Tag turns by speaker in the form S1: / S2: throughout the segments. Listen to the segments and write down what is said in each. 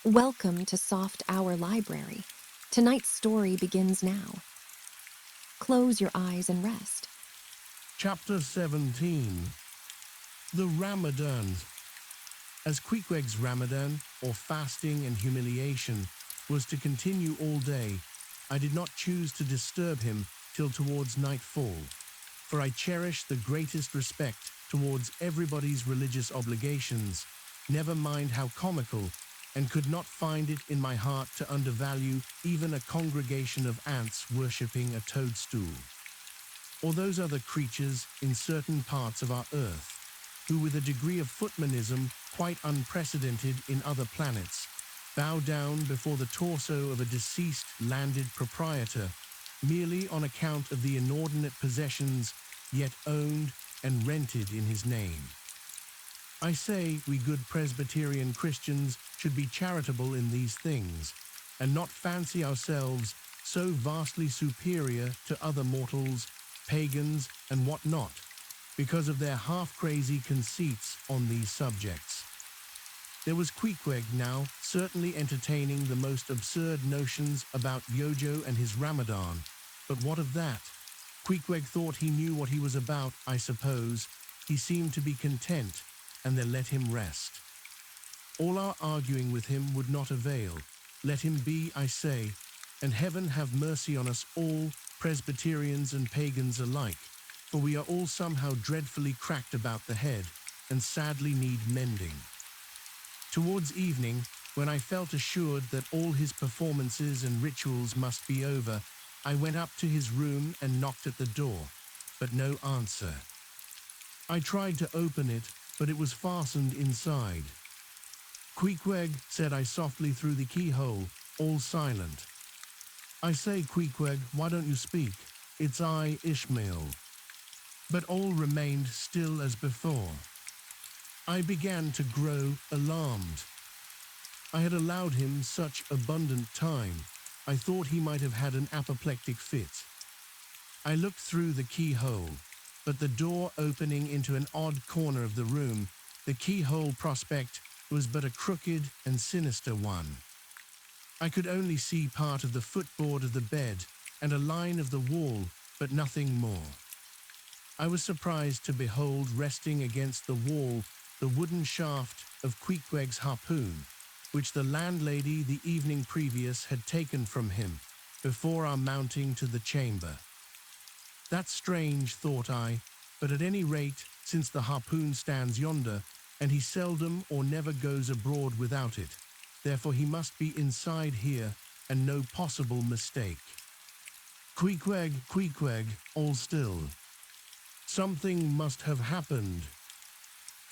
S1: Welcome to Soft Hour Library. Tonight's story begins now. Close your eyes and rest.
S2: Chapter 17. The Ramadan. As Queequeg's Ramadan, or fasting and humiliation, was to continue all day, I did not choose to disturb him till towards nightfall, for I cherish the greatest respect towards everybody's religious obligations, never mind how comical, and could not find it in my heart to undervalue even a congregation of ants worshipping a toadstool, or those other creatures in certain parts of our earth, who with a degree of footmanism quite unprecedented in other planets, bow down before the torso of a deceased landed proprietor, merely on account of the inordinate possessions yet owned and rented in his name. I say we good Presbyterian Christians should be charitable in these things, and not fancy ourselves so vastly superior to other mortals, pagans, and what not, because of their half-crazy conceits on these subjects. There was Queequeg now certainly entertaining the most absurd notions about Yojo and his Ramadan, but what of that? Queequeg thought he knew what he was about, I suppose. He seemed to be content, and they let him rest. All our arguing with him would not avail. Let him be, I say, and heaven have mercy on us all, Presbyterians and pagans alike, for we are all somehow dreadfully cracked about the head, and sadly need mending. Towards evening, when I felt assured that all his performances and rituals must be over, I went up to his room and knocked at the door, but no answer. I tried to open it, but it was fastened inside. Queequeg, said I softly through the keyhole, all silent. I say, Queequeg, why don't you speak? It's I, Ishmael. But all remained still as before. I began to grow alarmed. I had allowed him such abundant time. I thought he might have had an apoplectic fit. I looked through the keyhole, but the door opening into an odd corner of the room, the keyhole prospect was but a crooked and sinister one. I could only see part of the footboard of the bed and a line of the wall, but nothing more. I was surprised to behold resting against the wall the wooden shaft of Queequeg's harpoon, which the landlady the evening previous had taken from him before our mounting to the chamber. That's strange, thought I, but at any rate, since the harpoon stands yonder, and he seldom or never goes abroad without it, therefore he must be inside here, and no possible mistake. Queequeg, Queequeg, all still. Something must have happened.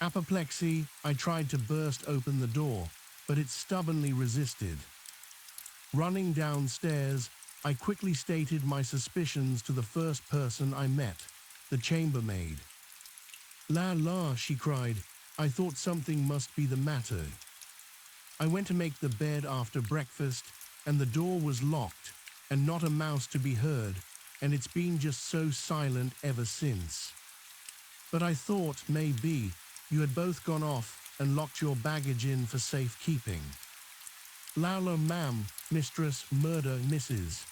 S2: Apoplexy, I tried to burst open the door, but it stubbornly resisted. Running downstairs, I quickly stated my suspicions to the first person I met, the chambermaid. La la, she cried, I thought something must be the matter. I went to make the bed after breakfast, and the door was locked, and not a mouse to be heard, and it's been just so silent ever since. But I thought, maybe, you had both gone off and locked your baggage in for safekeeping. Lala, ma'am, mistress, murder, missus.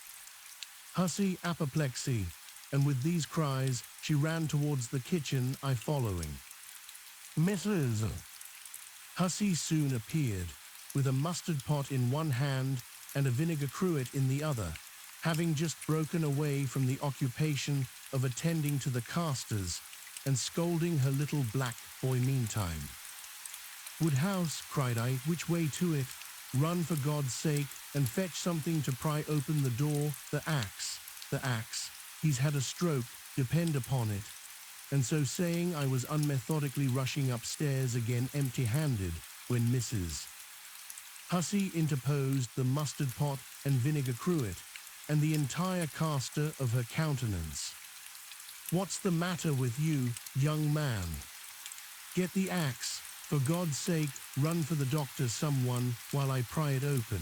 S2: Hussy, apoplexy, and with these cries, she ran towards the kitchen, I following. Missus! Hussy soon appeared, with a mustard pot in one hand and a vinegar cruet in the other, having just broken away from the occupation of attending to the casters and scolding her little black boy meantime. Woodhouse, cried I, which way to it? Run for God's sake and fetch something to pry open the door, the axe. He's had a stroke, depend upon it. And so saying, I was unmethodically rushing upstairs again empty-handed when Mrs. Hussy interposed the mustard pot and vinegar cruet, and the entire caster of her countenance. What's the matter with you, young man? Get the axe. For God's sake, run for the doctor, someone, while I pry it open.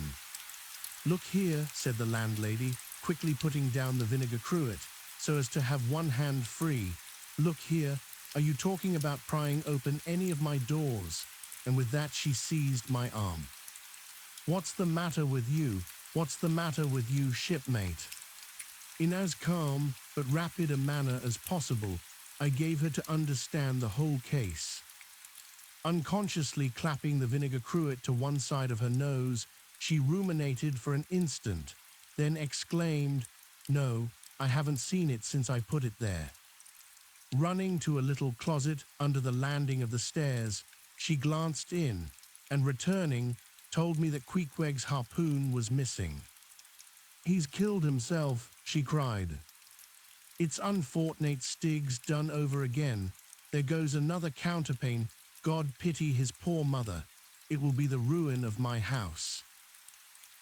S2: Look here, said the landlady, quickly putting down the vinegar cruet, so as to have one hand free. Look here, are you talking about prying open any of my doors? And with that she seized my arm. What's the matter with you? What's the matter with you, shipmate? In as calm but rapid a manner as possible, I gave her to understand the whole case. Unconsciously clapping the vinegar cruet to one side of her nose, she ruminated for an instant, then exclaimed, "No, I haven't seen it since I put it there." Running to a little closet under the landing of the stairs, she glanced in, and returning, told me that Queequeg's harpoon was missing. "He's killed himself," she cried. "It's unfortunate Stig's done over again. There goes another counterpane. God pity his poor mother. It will be the ruin of my house.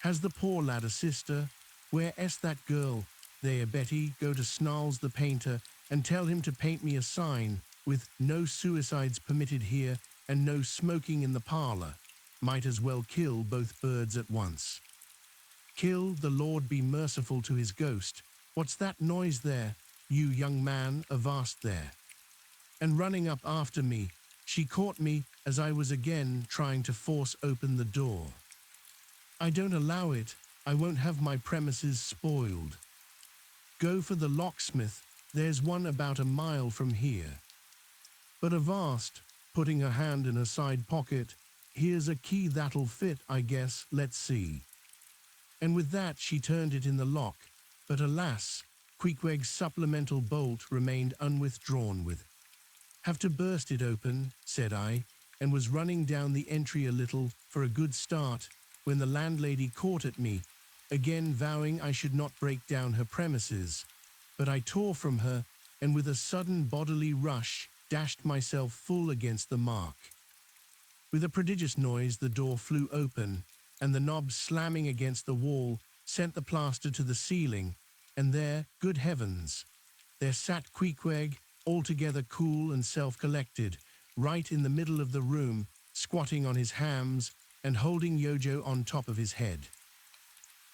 S2: Has the poor lad a sister? Where is that girl? There, Betty, go to Snarls the painter and tell him to paint me a sign with 'No suicides permitted here' and 'No smoking in the parlor.' Might as well kill both birds at once. Kill, the Lord be merciful to his ghost. What's that noise there? You young man, avast there." And running up after me, she caught me as I was again trying to force open the door. "I don't allow it. I won't have my premises spoiled. Go for the locksmith. There's one about a mile from here." "But avast," putting her hand in her side pocket, "here's a key that'll fit, I guess. Let's see." And with that she turned it in the lock, but alas, Queequeg's supplemental bolt remained unwithdrawn with. "Have to burst it open," said I, and was running down the entry a little for a good start when the landlady caught at me, again vowing I should not break down her premises. But I tore from her, and with a sudden bodily rush dashed myself full against the mark. With a prodigious noise the door flew open, and the knob slamming against the wall sent the plaster to the ceiling, and there, good heavens, there sat Queequeg, altogether cool and self-collected, right in the middle of the room, squatting on his hams and holding Yojo on top of his head.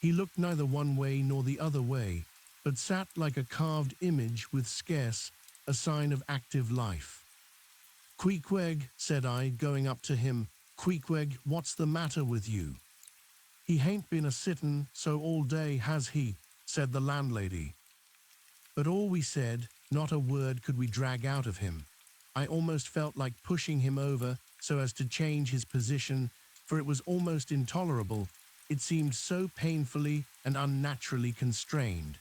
S2: He looked neither one way nor the other way, but sat like a carved image with scarce a sign of active life. "Queequeg," said I, going up to him, "Queequeg, what's the matter with you?" "He hain't been a-sittin' so all day, has he?" said the landlady. But all we said, not a word could we drag out of him. I almost felt like pushing him over so as to change his position, for it was almost intolerable. It seemed so painfully and unnaturally constrained,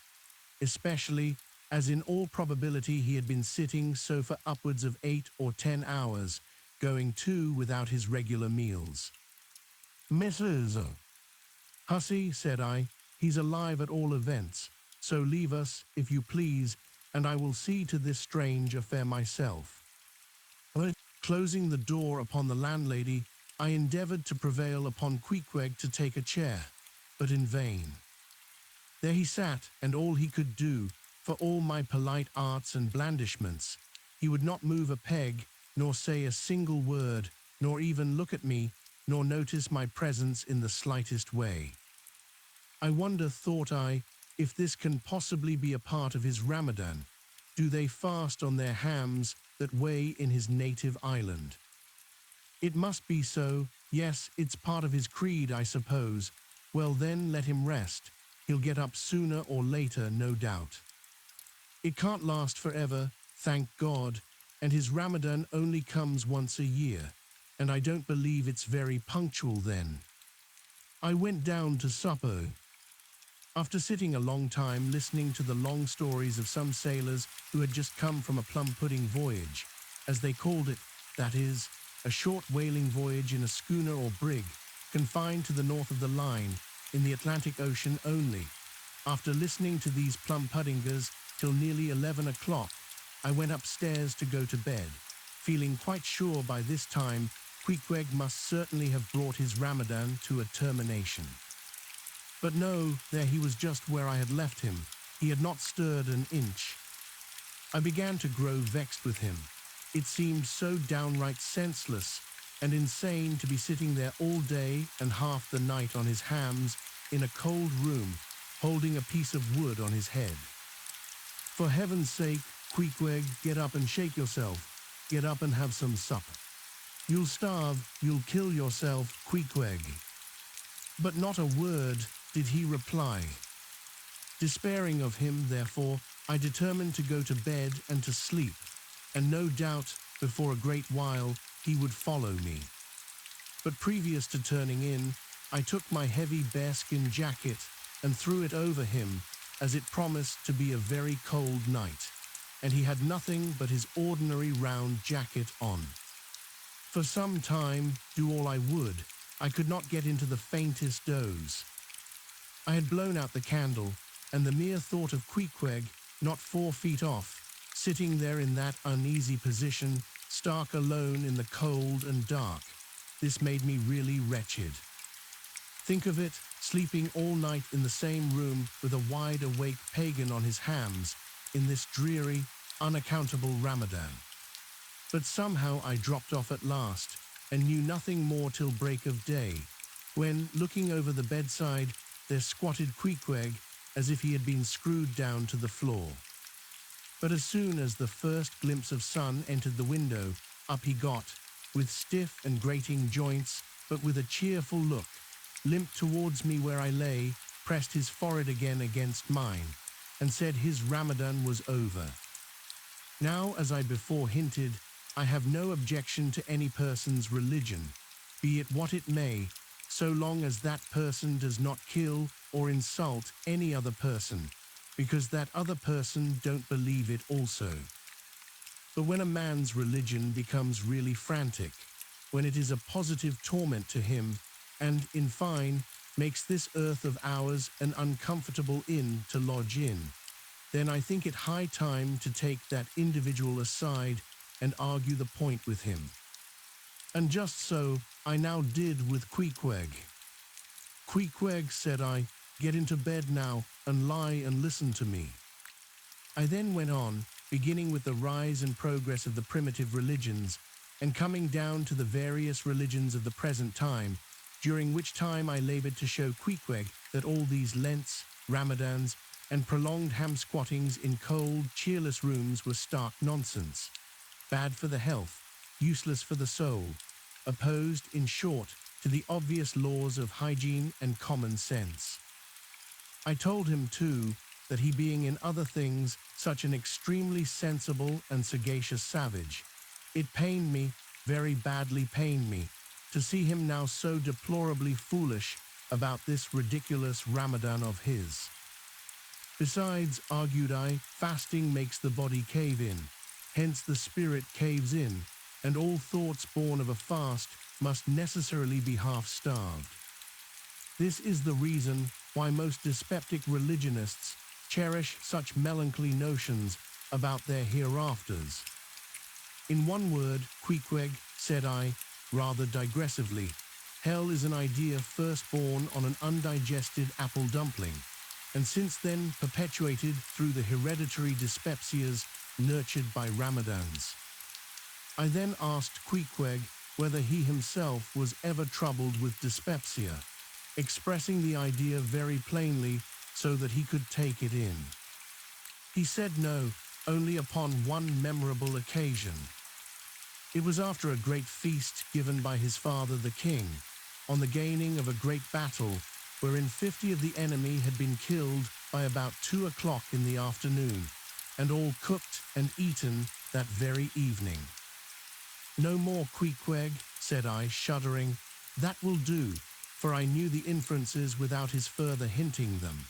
S2: especially as in all probability he had been sitting so for upwards of 8 or 10 hours, going too without his regular meals. "Mrs. Hussy," said I, "he's alive at all events, so leave us, if you please, and I will see to this strange affair myself." Closing the door upon the landlady, I endeavored to prevail upon Queequeg to take a chair, but in vain. There he sat, and all he could do, for all my polite arts and blandishments, he would not move a peg, nor say a single word, nor even look at me, nor notice my presence in the slightest way. I wonder, thought I, if this can possibly be a part of his Ramadan. Do they fast on their hams that weigh in his native island? It must be so. Yes, it's part of his creed, I suppose. Well then, let him rest. He'll get up sooner or later, no doubt. It can't last forever, thank God, and his Ramadan only comes once a year, and I don't believe it's very punctual then. I went down to supper. After sitting a long time listening to the long stories of some sailors who had just come from a plum-pudding voyage, as they called it, that is, a short whaling voyage in a schooner or brig, confined to the north of the line, in the Atlantic Ocean only. After listening to these plum-puddingers till nearly 11 o'clock, I went upstairs to go to bed, feeling quite sure by this time Queequeg must certainly have brought his Ramadan to a termination. But no, there he was just where I had left him. He had not stirred an inch. I began to grow vexed with him. It seemed so downright senseless and insane to be sitting there all day and half the night on his hams in a cold room, holding a piece of wood on his head. For heaven's sake, Queequeg, get up and shake yourself. Get up and have some supper. You'll starve, you'll kill yourself, Queequeg. But not a word did he reply. Despairing of him, therefore, I determined to go to bed and to sleep, and no doubt, before a great while, he would follow me. But previous to turning in, I took my heavy bearskin jacket and threw it over him, as it promised to be a very cold night, and he had nothing but his ordinary round jacket on. For some time, do all I would, I could not get into the faintest doze. I had blown out the candle, and the mere thought of Queequeg, not 4 feet off, sitting there in that uneasy position, stark alone in the cold and dark, this made me really wretched. Think of it, sleeping all night in the same room with a wide-awake pagan on his hams in this dreary, unaccountable Ramadan. But somehow I dropped off at last and knew nothing more till break of day, when, looking over the bedside, there squatted Queequeg as if he had been screwed down to the floor. But as soon as the first glimpse of sun entered the window, up he got, with stiff and grating joints, but with a cheerful look, limped towards me where I lay, pressed his forehead again against mine, and said his Ramadan was over. Now, as I before hinted, I have no objection to any person's religion, be it what it may, so long as that person does not kill or insult any other person, because that other person don't believe it also. But when a man's religion becomes really frantic, when it is a positive torment to him, and, in fine, makes this earth of ours an uncomfortable inn to lodge in, then I think it high time to take that individual aside and argue the point with him. And just so I now did with Queequeg. Queequeg, said I, get into bed now and lie and listen to me. I then went on, beginning with the rise and progress of the primitive religions, and coming down to the various religions of the present time, during which time I labored to show Queequeg that all these Lents, Ramadans, and prolonged ham-squattings in cold, cheerless rooms were stark nonsense, bad for the health, useless for the soul, opposed, in short, to the obvious laws of hygiene and common sense. I told him, too, that he being in other things such an extremely sensible and sagacious savage, it pained me, very badly pained me, to see him now so deplorably foolish about this ridiculous Ramadan of his. Besides, argued I, fasting makes the body cave in, hence the spirit caves in, and all thoughts born of a fast must necessarily be half-starved. This is the reason why most dyspeptic religionists cherish such melancholy notions about their hereafters. In one word, Queequeg, said I, rather digressively, hell is an idea first born on an undigested apple dumpling, and since then perpetuated through the hereditary dyspepsias nurtured by Ramadans. I then asked Queequeg whether he himself was ever troubled with dyspepsia, expressing the idea very plainly so that he could take it in. He said no, only upon one memorable occasion. It was after a great feast given by his father the king, on the gaining of a great battle, wherein 50 of the enemy had been killed by about 2 o'clock in the afternoon, and all cooked and eaten that very evening. No more, Queequeg, said I, shuddering. That will do, for I knew the inferences without his further hinting them.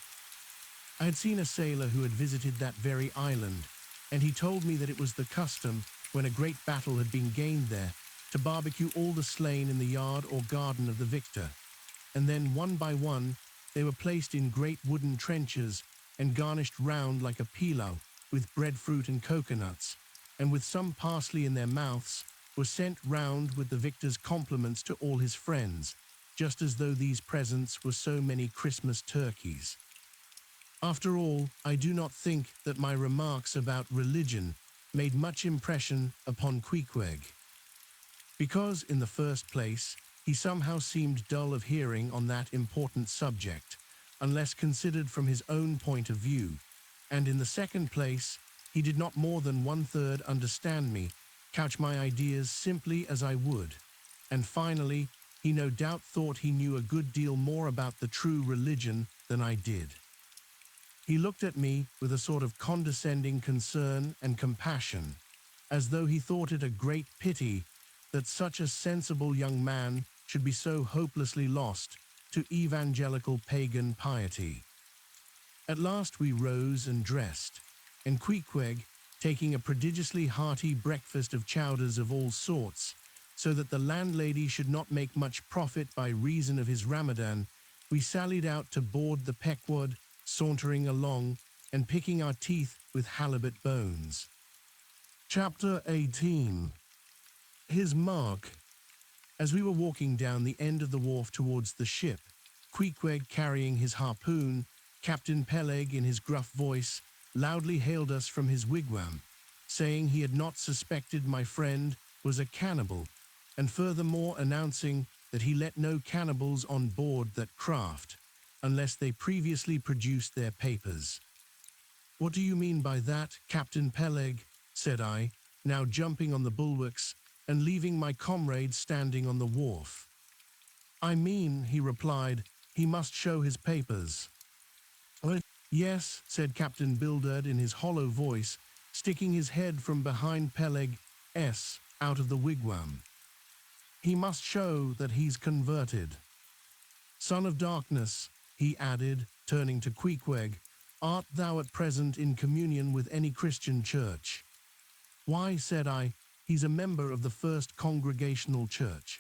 S2: I had seen a sailor who had visited that very island, and he told me that it was the custom, when a great battle had been gained there, to barbecue all the slain in the yard or garden of the victor, and then one by one they were placed in great wooden trenches and garnished round like a pilau with breadfruit and coconuts, and with some parsley in their mouths were sent round with the victor's compliments to all his friends, just as though these presents were so many Christmas turkeys. After all, I do not think that my remarks about religion made much impression upon Queequeg, because, in the first place, he somehow seemed dull of hearing on that important subject, unless considered from his own point of view, and in the second place, he did not more than 1/3 understand me, couch my ideas simply as I would, and finally, he no doubt thought he knew a good deal more about the true religion than I did. He looked at me with a sort of condescending concern and compassion, as though he thought it a great pity that such a sensible young man should be so hopelessly lost to evangelical pagan piety. At last we rose and dressed, and Queequeg, taking a prodigiously hearty breakfast of chowders of all sorts, so that the landlady should not make much profit by reason of his Ramadan, we sallied out to board the Pequod, sauntering along and picking our teeth with halibut bones. Chapter 18. His Mark. As we were walking down the end of the wharf towards the ship, Queequeg carrying his harpoon, Captain Peleg in his gruff voice loudly hailed us from his wigwam, saying he had not suspected my friend was a cannibal, and furthermore announcing that he let no cannibals on board that craft, unless they previously produced their papers. "What do you mean by that, Captain Peleg?" said I, now jumping on the bulwarks and leaving my comrade standing on the wharf. "I mean," he replied, "he must show his papers." "Yes," said Captain Bildad in his hollow voice, sticking his head from behind Peleg's out of the wigwam. "He must show that he's converted. Son of darkness," he added, turning to Queequeg, "art thou at present in communion with any Christian church?" "Why," said I, "he's a member of the First Congregational Church.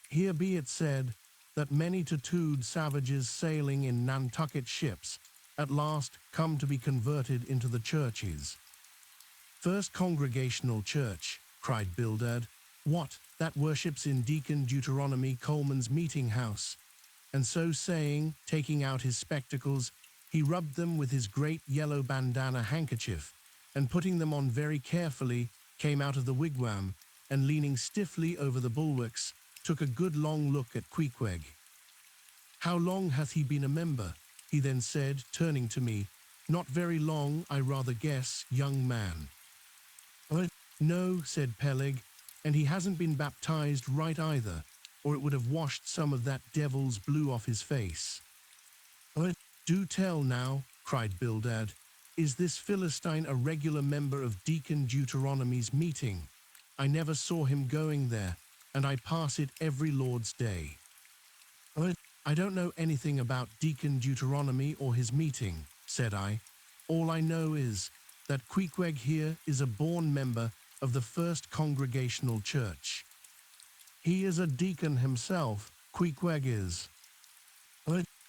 S2: Here be it said that many tattooed savages sailing in Nantucket ships at last come to be converted into the churches." "First Congregational Church," cried Bildad. "What, that worships in Deacon Deuteronomy Coleman's meeting house?" And so saying, taking out his spectacles, he rubbed them with his great yellow bandana handkerchief, and putting them on very carefully, came out of the wigwam, and leaning stiffly over the bulwarks, took a good long look at Queequeg. "How long hath he been a member?" he then said, turning to me. "Not very long, I rather guess, young man." "No," said Peleg, "and he hasn't been baptized right either, or it would have washed some of that devil's blue off his face." "Do tell now," cried Bildad, "is this Philistine a regular member of Deacon Deuteronomy's meeting? I never saw him going there, and I pass it every Lord's Day." "I don't know anything about Deacon Deuteronomy or his meeting," said I. "All I know is that Queequeg here is a born member of the First Congregational Church. He is a deacon himself, Queequeg is."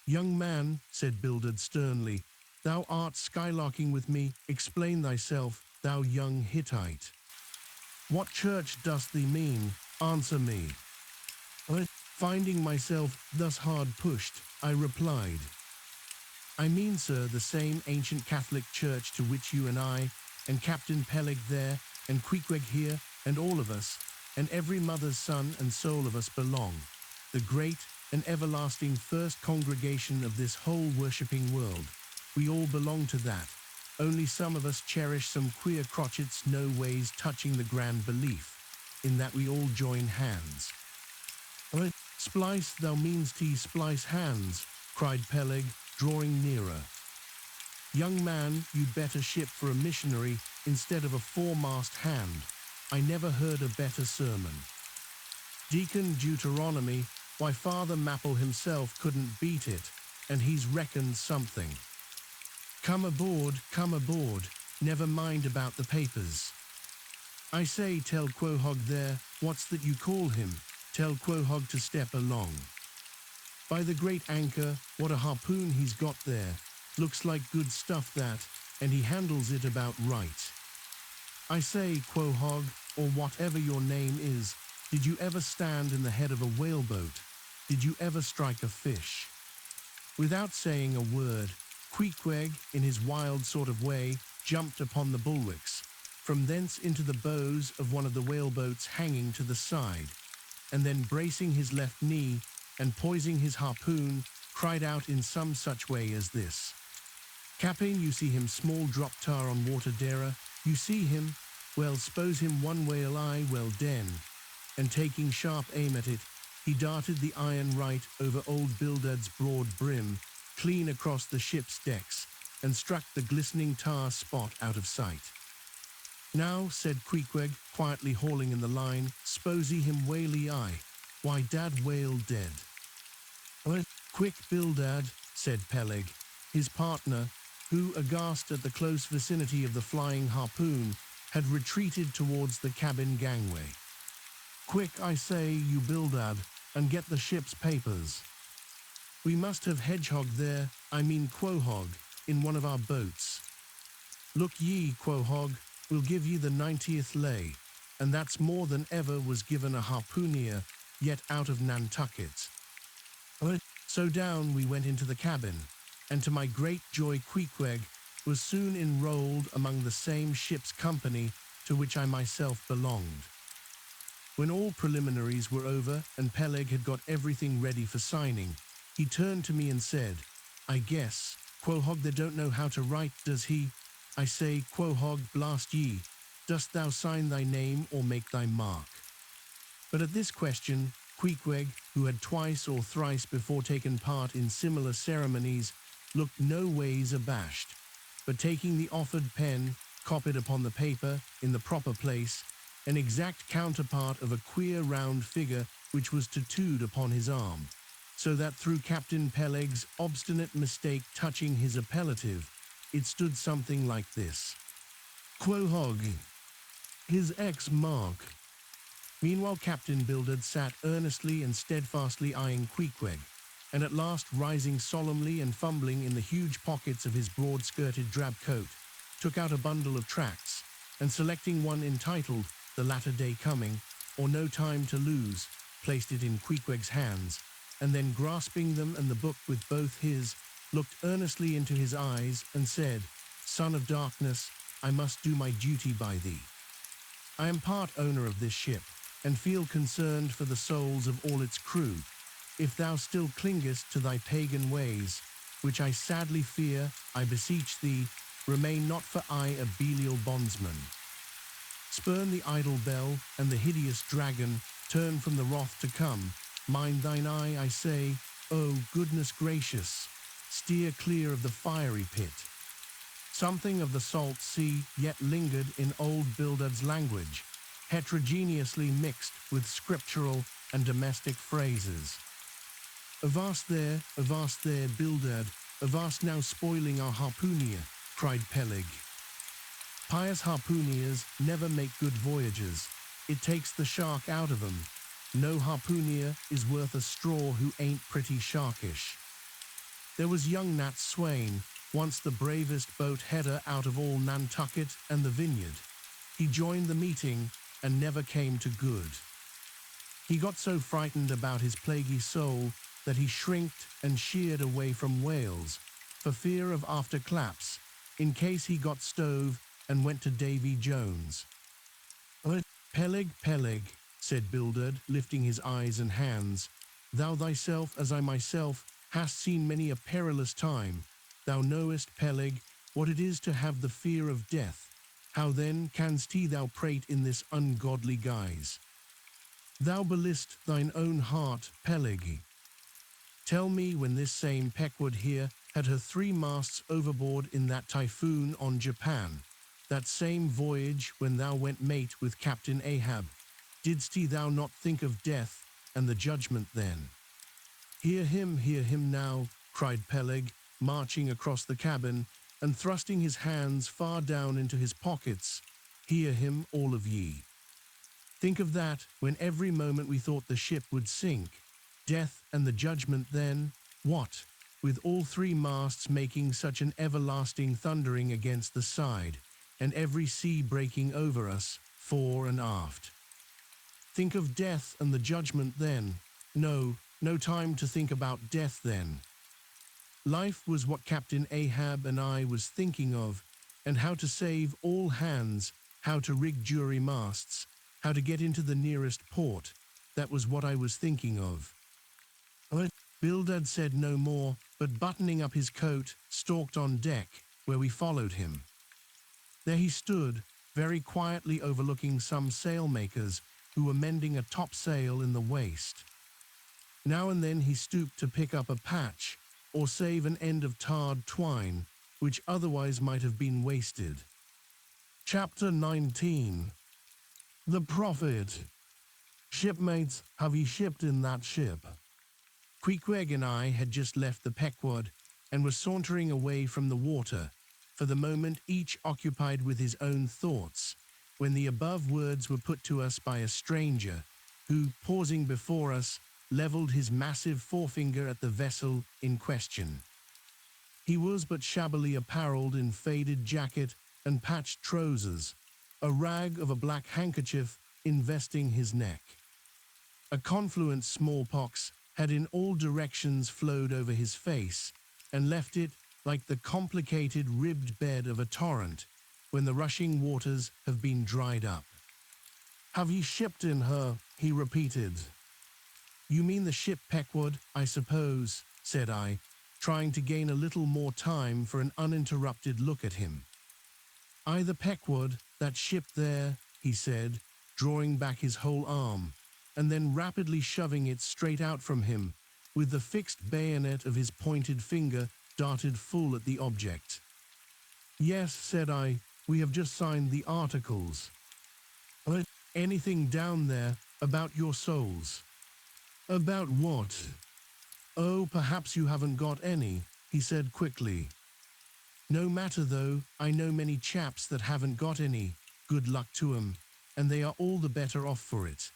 S2: "Young man," said Bildad sternly, "thou art skylarking with me. Explain thyself, thou young Hittite. What church dost thee mean? Answer me." Finding myself thus hard pushed, I replied, "I mean, sir, the same ancient Catholic church to which you and I, and Captain Peleg there, and Queequeg here, and all of us, and every mother's son and soul of us belong, the great and everlasting first congregation of this whole worshipping world. We all belong to that, only some of us cherish some queer crotchets no ways touching the grand belief, in that we all join hands." "Splice, thou means to splice hands," cried Peleg, drawing nearer. "Young man, you'd better ship for a missionary instead of a foremast hand. I never heard a better sermon. Deacon Deuteronomy, why Father Mapple himself couldn't beat it, and he's reckoned something. Come aboard, never mind about the papers. I say, tell Quahog there, what's that you call him? Tell Quahog to step along. By the great anchor, what a harpoon he's got there. Looks like good stuff that, and he handles it about right. I say, Quahog, or whatever your name is, did you ever stand in the head of a whaleboat? Did you ever strike a fish?" Without saying a word, Queequeg, in his wild sort of way, jumped upon the bulwarks, from thence into the bows of one of the whaleboats hanging to the side, and then bracing his left knee and poising his harpoon, cried out in some such way as this: "Captain, you see him small drop tar on water dera? You see him? Well, s'pose him one whale eye, well den." And taking sharp aim at it, He darted the iron right over old Bildad's broad brim, clean across the ship's decks, and struck the glistening tar spot out of sight. "Now," said Queequeg, quietly hauling in the line, "sposey him whaley I. Why, dad whale dead." "Well, quick, Bildad," said Peleg, his partner, who, aghast at the close vicinity of the flying harpoon, had retreated towards the cabin gangway. "Quick, I say, you Bildad, and get the ship's papers. We must have Hedgehog there, Quohog, in one of our boats. Look ye, Quohog, we'll give ye the 90th lay, and that's more than ever was given a harpooner yet out of Nantucket." So down we went into the cabin, and to my great joy Queequeg was soon enrolled among the same ship's company to which I myself belonged. When all preliminaries were over and Peleg had got everything ready for signing, he turned to me and said, "I guess, Quohog, they don't know how to write, does he? I say, Quohog, blast ye, dost thou sign thy name or make thy mark?" But at this question, Queequeg, who had twice or thrice before taken part in similar ceremonies, looked no ways abashed, but taking the offered pen, copied upon the paper, in the proper place, an exact counterpart of a queer round figure which was tattooed upon his arm, so that through Captain Peleg's obstinate mistake touching his appellative, it stood something like this: Quohog, his ex-mark. Meanwhile Captain Bildad sat earnestly and steadfastly eyeing Queequeg, and at last rising solemnly and fumbling in the huge pockets of his broad-skirted drab coat, took out a bundle of tracts, and selecting one entitled "The Latter Day Coming," or "No Time to Lose," placed it in Queequeg's hands, and then grasping them and the book with both his, looked earnestly into his eyes and said, "Son of darkness, I must do my duty by thee. I am part owner of this ship, and feel concerned for the souls of all its crew. If thou still clingest to thy pagan ways, which I sadly fear, I beseech thee, remain not for aye a Belial bondsman. Spurn the idle bell and the hideous dragon, turn from the wrath to come. Mind thine eye, I say, O goodness gracious, steer clear of the fiery pit." Something of the salt sea yet lingered in old Bildad's language, heterogeneously mixed with scriptural and domestic phrases. Avast there, Bildad, avast now spoiling our harpooner," cried Peleg. "Pious harpooneers never make good voyagers. It takes the shark out of 'em. No harpooner is worth a straw who ain't pretty sharkish. There was young Nat Swain, once the bravest boat header out of all Nantucket and the Vineyard. He joined the meeting and never came to good. He got so frightened about his plaguey soul that he shrinked and sheered away from whales, for fear of after claps, in case he got stove and went to Davy Jones." Peleg, said Bildad, lifting his eyes and hands, "thou thyself, as I myself, hast seen many a perilous time. Thou knowest, Peleg, what it is to have the fear of death. How then canst thou prate in this ungodly guise? Thou beliest thine own heart, Peleg. Tell me when this same Pequod here had her 3 masts overboard in that typhoon on Japan, that same voyage when thou went mate with Captain Ahab, didst thou not think of death and the judgment then?" Hear him now," cried Peleg, marching across the cabin and thrusting his hands far down into his pockets. "Hear him, all of ye. Think of that when every moment we thought the ship would sink. Death and the judgment then, what, with all 3 masts making such an everlasting thundering against the side, and every sea breaking over us, fore and aft. Think of death and the judgment then. No time to think about death then. Life was what Captain Ahab and I was thinking of, and how to save all hands, how to rig jury masts, how to get into the nearest port. That was what I was thinking of." Bildad said no more, but buttoning up his coat, stalked on deck, where we followed him. There he stood, very quietly overlooking some sailmakers who were mending a topsail in the waist. Now and then he stooped to pick up a patch or save an end of tarred twine, which otherwise might have been wasted. Chapter 19. The Prophet. Shipmates, have ye shipped in that ship? Queequeg and I had just left the Pequod and were sauntering away from the water, for the moment each occupied with his own thoughts, when the above words were put to us by a stranger, who, pausing before us, levelled his massive forefinger at the vessel in question. He was but shabbily apparelled in faded jacket and patched trousers, a rag of a black handkerchief investing his neck. A confluent smallpox had in all directions flowed over his face and left it like the complicated ribbed bed of a torrent when the rushing waters have been dried up. Have ye shipped in her? He repeated. You mean the ship Pequod, I suppose, said I, trying to gain a little more time for an uninterrupted look at him. Aye, the Pequod, that ship there, he said, drawing back his whole arm, and then rapidly shoving it straight out from him, with the fixed bayonet of his pointed finger darted full at the object. Yes, said I, we have just signed the articles. Anything down there about your souls? About what? Oh, perhaps you haven't got any, he said quickly. No matter though, I know many chaps that haven't got any, good luck to 'em, and they are all the better off for it.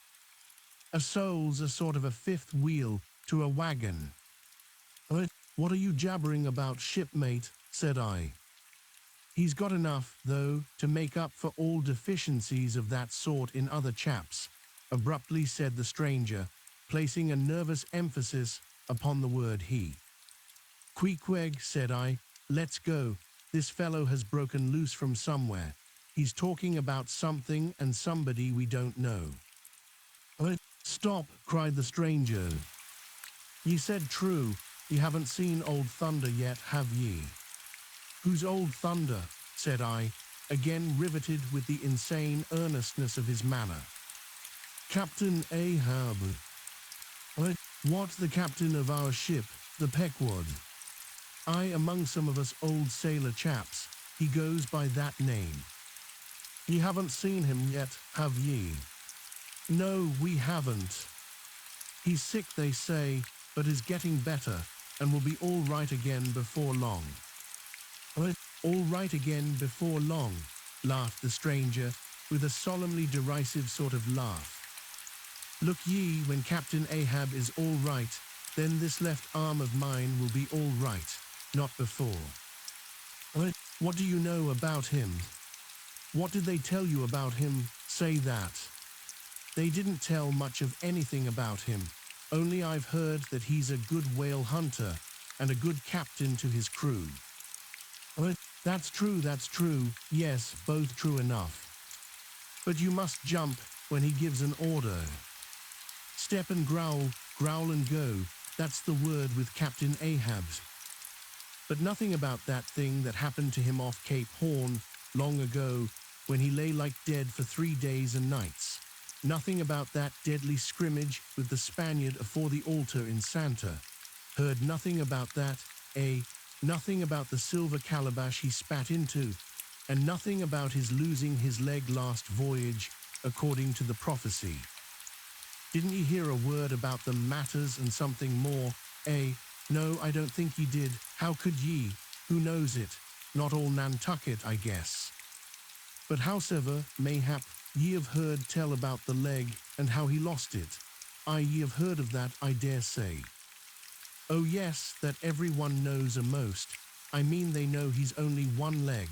S2: A soul's a sort of a fifth wheel to a wagon. What are you jabbering about, shipmate? Said I. He's got enough, though, to make up for all deficiencies of that sort in other chaps, abruptly said the stranger, placing a nervous emphasis upon the word he. Queequeg, said I, let's go. This fellow has broken loose from somewhere. He's talking about something and somebody we don't know. Stop, cried the stranger. Ye said true, ye haven't seen Old Thunder yet, have ye? Who's Old Thunder? Said I, again riveted with the insane earnestness of his manner. Captain Ahab. What, the captain of our ship, the Pequod? Aye, among some of us old sailor chaps, he goes by that name. Ye haven't seen him yet, have ye? No, we haven't. He's sick, they say, but is getting better, and will be all right again before long. All right again before long, laughed the stranger, with a solemnly derisive sort of laugh. Look ye, when Captain Ahab is all right, then this left arm of mine will be all right, not before. What do you know about him? What did they tell you about him? Say that. They didn't tell much of anything about him, only I've heard that he's a good whale hunter and a good captain to his crew. That's true, yes, both true enough. But you must jump when he gives an order. Step and growl, growl and go, that's the word with Captain Ahab's. But nothing about that thing that happened to him off Cape Horn long ago when he lay like dead for 3 days and nights. Nothing about that deadly scrimmage with the Spaniard afore the altar in Santa. Heard nothing about that, nothing about the silver calabash he spat into, and nothing about his losing his leg last voyage, according to the prophecy. Didn't ye hear a word about the matters and something more? No, I don't think ye did. How could ye? Who knows it? Not all Nantucket, I guess. But howsever, mayhap, ye have heard tell about the leg and how he lost it. Aye, ye have heard of that, I dare say. Oh yes, that everyone knows a'most. I mean they know he's only one leg,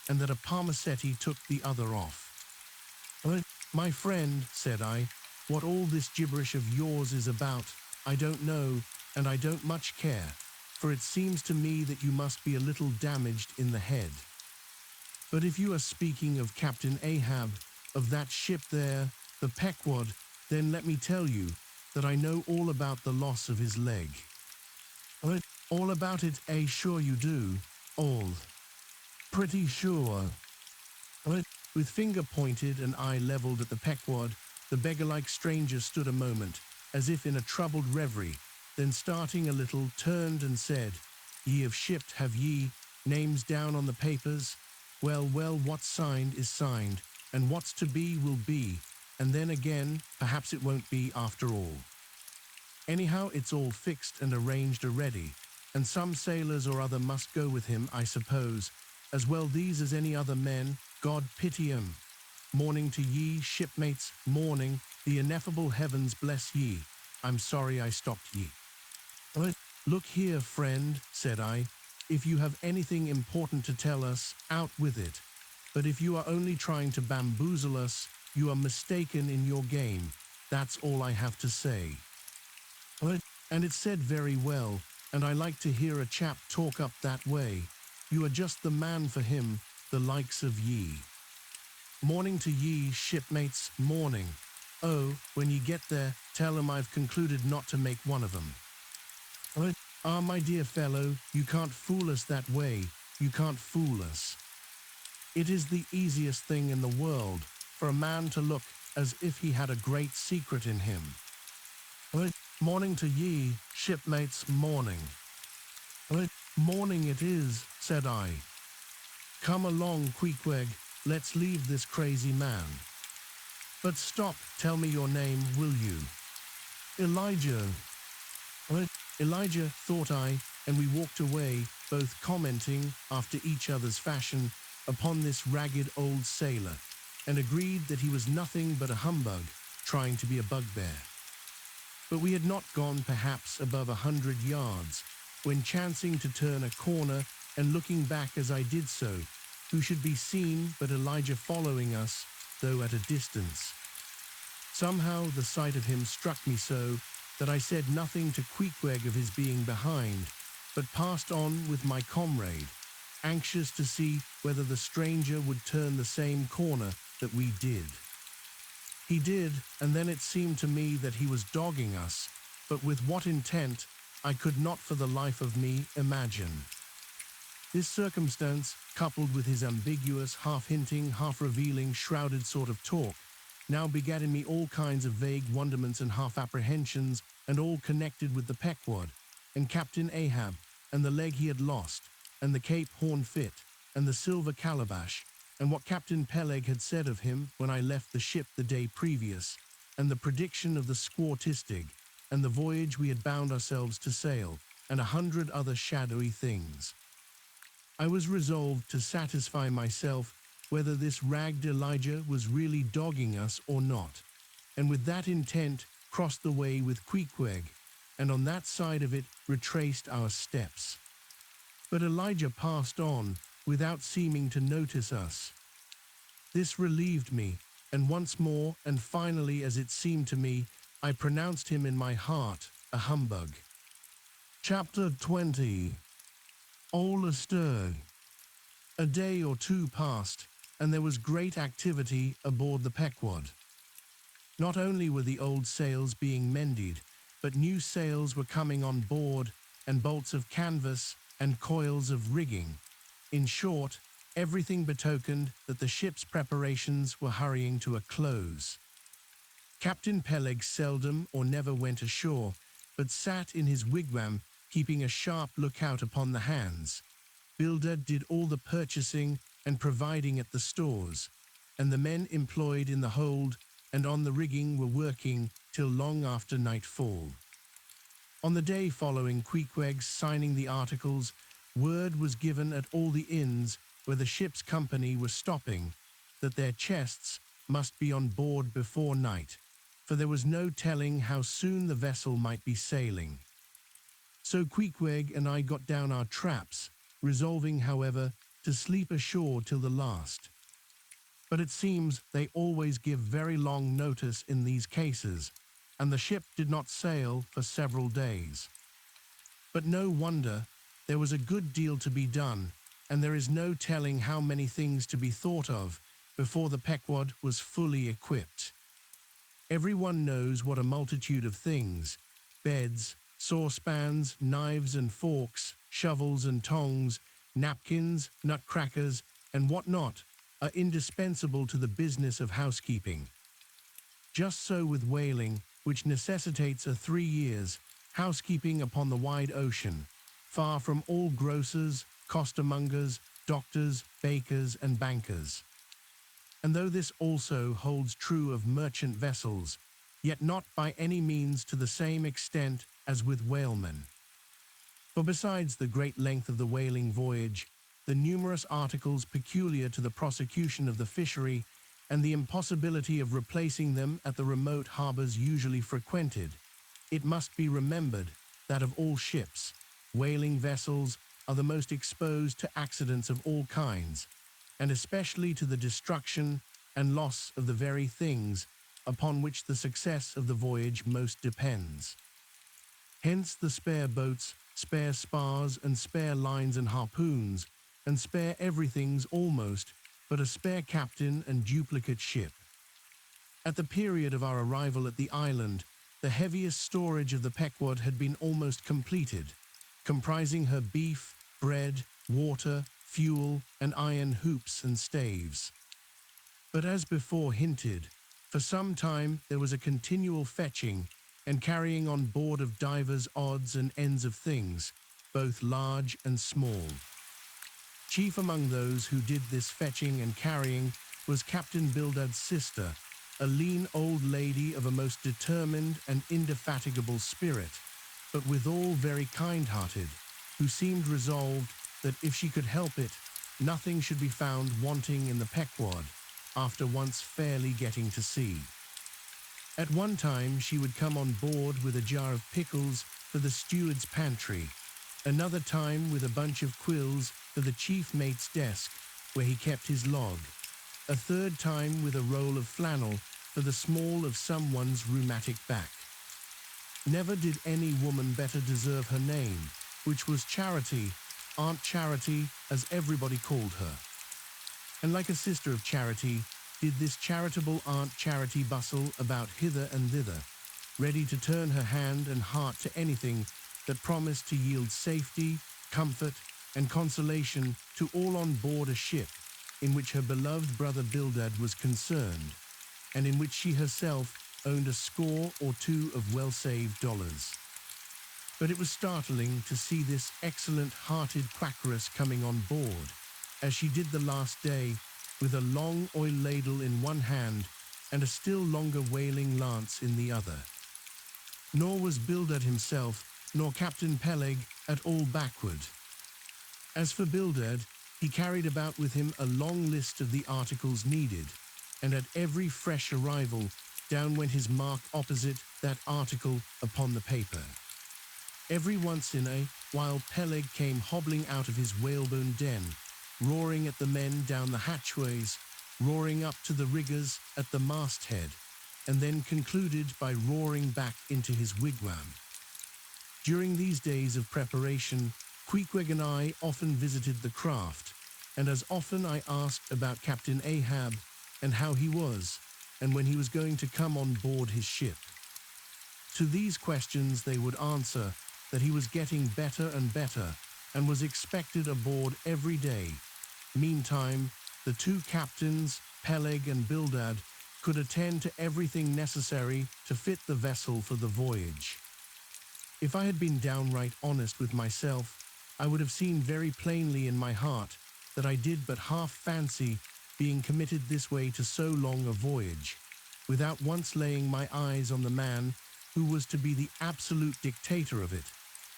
S2: and that a Parmacetti took the other off. My friend, said I, what all this gibberish of yours is about, I don't know, and I don't much care, for it seems to me that you must be a little damaged in the head. But if you are speaking of Captain Ahab, of that ship there, the Pequod, then let me tell you that I know all about the loss of his leg. All about it, sure you do. All. Pretty sure. With finger pointed and eye levelled at the Pequod, the beggar-like stranger stood a moment, as if in a troubled reverie, then starting a little, turned and said, "Ye have shipped, have ye, names down on the papers? Well, well, what's signed is signed, and what's to be will be, and then again, perhaps it won't be after all. Anyhow, it's all fixed and arranged already, and some sailors or other must go with him, I suppose, as well these as any other men, God pity 'em. Morning to ye, shipmates, morning, the ineffable heavens bless ye. I'm sorry I stopped ye." "Look here, friend," said I, "if you have anything important to tell us, out with it. But if you are only trying to bamboozle us, you are mistaken in your game. That's all I have to say." And it said very well, and I like to hear a chap talk up that way. You are just the man for him, the likes of ye. "Morning to ye, shipmates, morning. Oh, when ye get there, tell 'em I've concluded not to make one of 'em." "Ah, my dear fellow, you can't fool us that way. You can't fool us. It is the easiest thing in the world for a man to look as if he had a great secret in him." "Morning to ye, shipmates, morning." "Morning it is," said I. "Come along, Queequeg, let's leave this crazy man. But stop, tell me your name, will you?" "Elijah." "Elijah," thought I, and we walked away, both commenting, after each other's fashion, upon this ragged old sailor, and agreed that he was nothing but a humbug, trying to be a bugbear. But we had not gone perhaps above 100 yards, when chancing to turn a corner and looking back as I did so, who should be seen but Elijah following us, though at a distance. Somehow the sight of him struck me so that I said nothing to Queequeg of his being behind, but passed on with my comrade, anxious to see whether the stranger would turn the same corner that we did. He did, and then it seemed to me that he was dogging us, but with what intent I could not for the life of me imagine. This circumstance, coupled with his ambiguous, half-hinting, half-revealing, shrouded sort of talk, now begat in me all kinds of vague wonderments and half-apprehensions, and all connected with the Pequod, and Captain Ahab, and the leg he had lost, and the Cape Horn fit, and the silver calabash, and what Captain Peleg had said of him when I left the ship the day previous, and the prediction of the Squartistig, and the voyage we had bound ourselves to sail, and 100 other shadowy things. I was resolved to satisfy myself whether this ragged Elijah was really dogging us or not, and with that intent crossed the way with Queequeg, and on that side of it retraced our steps. But Elijah passed on, without seeming to notice us. This relieved me, and once more, and finally as it seemed to me, I pronounced him in my heart a humbug. Chapter 20. All astir. A day or two passed, and there was great activity aboard the Pequod. Not only were the old sails being mended, but new sails were coming on board, and bolts of canvas and coils of rigging. In short, everything betokened that the ship's preparations were hurrying to a close. Captain Peleg seldom or never went ashore, but sat in his wigwam, keeping a sharp lookout upon the hands. Bildad did all the purchasing and providing at the stores, and the men employed in the hold and on the rigging were working till long after nightfall. On the day following Queequeg's signing the articles, word was given at all the inns where the ship's company was stopping that their chests must be on board before night, for there was no telling how soon the vessel might be sailing. So Queequeg and I got down our traps, resolving, however, to sleep ashore till the last. But it seems they always give very long notice in these cases, and the ship did not sail for several days. But no wonder, there was a good deal to be done, and there is no telling how many things to be thought of before the Pequod was fully equipped. Everyone knows what a multitude of things, beds, saucepans, knives and forks, shovels and tongs, napkins, nutcrackers, and what not, are indispensable to the business of housekeeping. Just so with whaling, which necessitates a 3 years, housekeeping upon the wide ocean, far from all grocers, costermongers, doctors, bakers, and bankers. And though this also holds true of merchant vessels, yet not by any means to the same extent as with whalemen. For besides the great length of the whaling voyage, the numerous articles peculiar to the prosecution of the fishery, and the impossibility of replacing them at the remote harbors usually frequented, it must be remembered that of all ships, whaling vessels are the most exposed to accidents of all kinds, and especially to the destruction and loss of the very things upon which the success of the voyage most depends. Hence the spare boats, spare spars, and spare lines and harpoons, and spare everything's almost, but a spare captain and duplicate ship. At the period of our arrival at the island, the heaviest storage of the Pequod had been almost completed, comprising her beef, bread, water, fuel, and iron hoops and staves. But as before hinted, for some time there was a continual fetching and carrying on board of divers odds and ends of things, both large and small. Chief among those who did this fetching and carrying was Captain Bildad's sister, a lean old lady of a most determined and indefatigable spirit, but withal very kind-hearted, who seemed resolved that if she could help it, nothing should be found wanting in the Pequod, after once fairly getting to sea. At one time she would come on board with a jar of pickles for the steward's pantry, another time with a bunch of quills for the chief mate's desk, where he kept his log, a third time with a roll of flannel for the small of someone's rheumatic back. Never did any woman better deserve her name, which was Charity, Aunt Charity, as everybody called her. And like a sister of Charity, did this charitable Aunt Charity bustle about hither and thither, ready to turn her hand and heart to anything that promised to yield safety, comfort, and consolation to all on board a ship in which her beloved brother Bildad was concerned, and in which she herself owned a score or two of well-saved dollars. But it was startling to see this excellent-hearted quackeress coming on board, as she did the last day, with a long oil ladle in one hand and a still longer whaling lance in the other. Nor was Bildad himself, nor Captain Peleg, at all backward. As for Bildad, he carried about with him a long list of the articles needed, and at every fresh arrival, down went his mark opposite that article upon the paper. Every once in a while Peleg came hobbling out of his whalebone den, roaring at the men down the hatchways, roaring up to the riggers at the masthead, and then concluded by roaring back into his wigwam. During these days of preparation, Queequeg and I often visited the craft, and as often I asked about Captain Ahab and how he was, and when he was going to come on board his ship. To these questions they would answer that he was getting better and better, and was expected aboard every day. Meantime, the two captains, Peleg and Bildad, could attend to everything necessary to fit the vessel for the voyage. If I had been downright honest with myself, I would have seen very plainly in my heart that I did but half fancy being committed this way to so long a voyage, without once laying my eyes on the man who was to be the absolute dictator of it,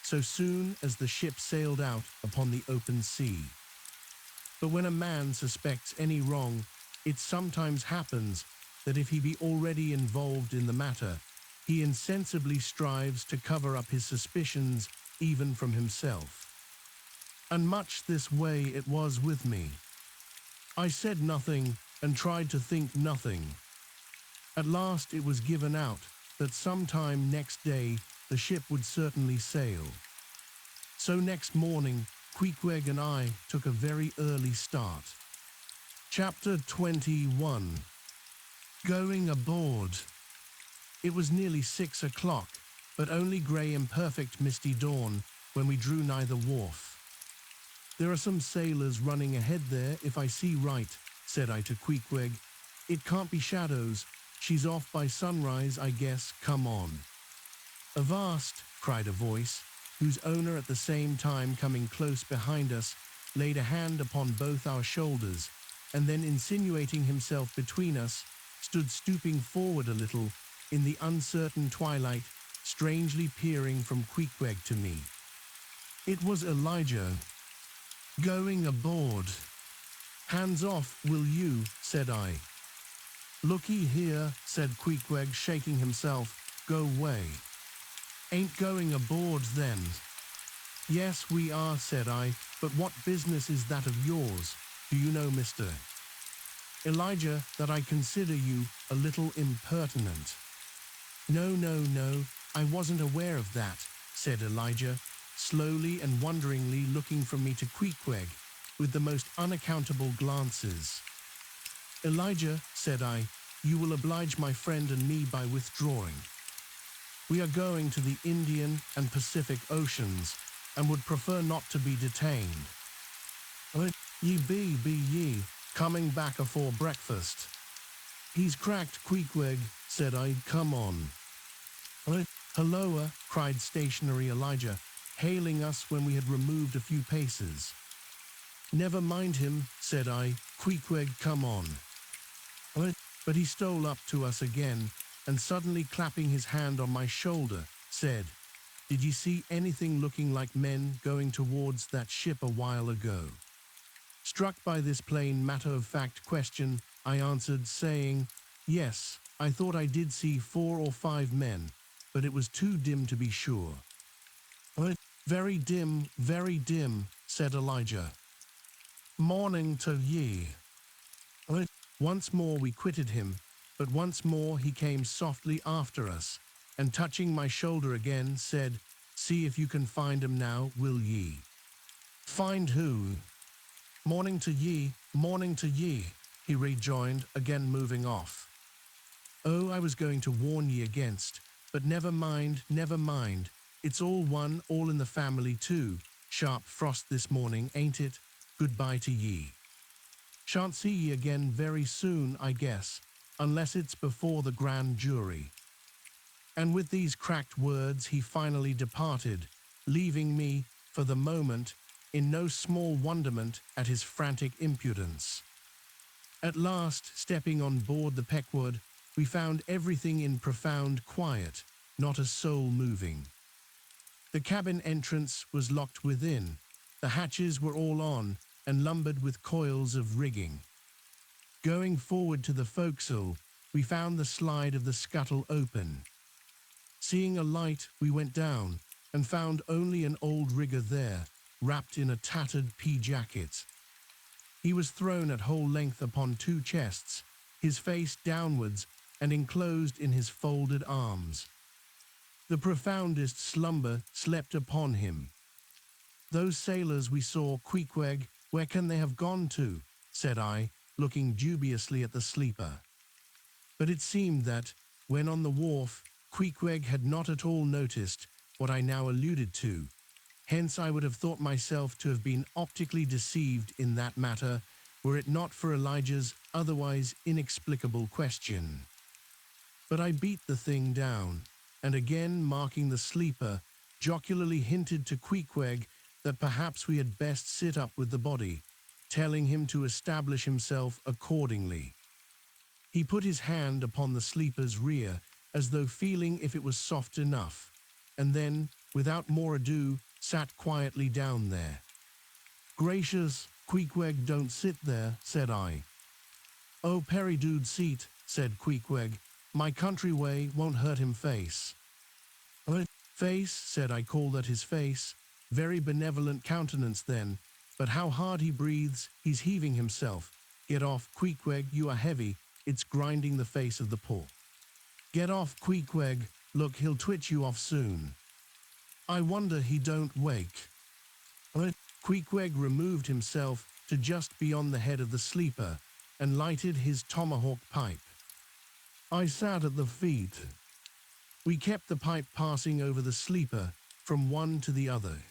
S2: so soon as the ship sailed out upon the open sea. But when a man suspects any wrong, it sometimes happens that if he be already involved in the matter, he insensibly strives to cover up his suspicions even from himself. And much this way it was with me. I said nothing and tried to think nothing. At last it was given out that sometime next day the ship would certainly sail. So next morning, Queequeg and I took a very early start. Chapter 21. Going aboard. It was nearly 6 o'clock, but only grey and perfect misty dawn when we drew nigh the wharf. "There are some sailors running ahead there, if I see right," said I to Queequeg. "It can't be shadows. She's off by sunrise, I guess. Come on." "Avast!" cried a voice, whose owner at the same time coming close behind us, laid a hand upon both our shoulders, and then insinuating himself between us, stood stooping forward a little in the uncertain twilight, strangely peering from Queequeg to me. It was Elijah. "Going aboard." "Hands off, will you?" said I. "Looky here," said Queequeg, shaking himself. "Go way." "Ain't going aboard, then?" "Yes, we are," said I, "but what business is that of yours? Do you know, Mr. Elijah, that I consider you a little impertinent?" No, I wasn't aware of that," said Elijah, slowly and wonderingly looking from me to Queequeg with the most unaccountable glances. "Elijah," said I, "you will oblige my friend and me by withdrawing. We are going to the Indian and Pacific Oceans and would prefer not to be detained." Ye be ye, coming back afore breakfast?" "He's cracked, Queequeg," said I, "come on." "Halloa," cried stationary Elijah, hailing us when we had removed a few paces. "Never mind him," said I, "Queequeg, come on." But he stole up to us again, and suddenly clapping his hand on my shoulder, said, "Did ye see anything looking like men going towards that ship a while ago?" Struck by this plain matter-of-fact question, I answered, saying, "Yes, I thought I did see 4 or 5 men, but it was too dim to be sure." Very dim," said Elijah. "Morning to ye." Once more we quitted him, but once more he came softly after us, and touching my shoulder again, said, "See if you can find 'em now, will ye?" "Find who?" Morning to ye, he rejoined, again moving off. "Oh, I was going to warn ye against, but never mind. It's all one, all in the family too. Sharp frost this morning, ain't it? Goodbye to ye. Shan't see ye again very soon, I guess, unless it's before the grand jury." And with these cracked words he finally departed, leaving me, for the moment, in no small wonderment at his frantic impudence. At last, stepping on board the Pequod, we found everything in profound quiet, not a soul moving. The cabin entrance was locked within, the hatches were all on and lumbered with coils of rigging. Going forward to the forecastle, we found the slide of the scuttle open. Seeing a light, we went down and found only an old rigger there, wrapped in a tattered pea-jacket. He was thrown at whole length upon 2 chests, his face downwards and enclosed in his folded arms. The profoundest slumber slept upon him. "Those sailors we saw, Queequeg, where can they have gone to?" said I, looking dubiously at the sleeper. But it seemed that, when on the wharf, Queequeg had not at all noticed what I now alluded to. Hence I would have thought myself to have been optically deceived in that matter, were it not for Elijah's otherwise inexplicable question. But I beat the thing down, and again marking the sleeper, jocularly hinted to Queequeg that perhaps we had best sit up with the body, telling him to establish himself accordingly. He put his hand upon the sleeper's rear, as though feeling if it was soft enough, and then, without more ado, sat quietly down there. "Gracious, Queequeg, don't sit there," said I. "Oh, Peridude seat," said Queequeg. "My country way won't hurt him face." "Face," said I, "call that his face. Very benevolent countenance then, but how hard he breathes, he's heaving himself. Get off, Queequeg, you are heavy, it's grinding the face of the poor. Get off, Queequeg, look, he'll twitch you off soon. I wonder he don't wake." Queequeg removed himself to just beyond the head of the sleeper and lighted his tomahawk pipe. I sat at the feet. We kept the pipe passing over the sleeper from one to the other.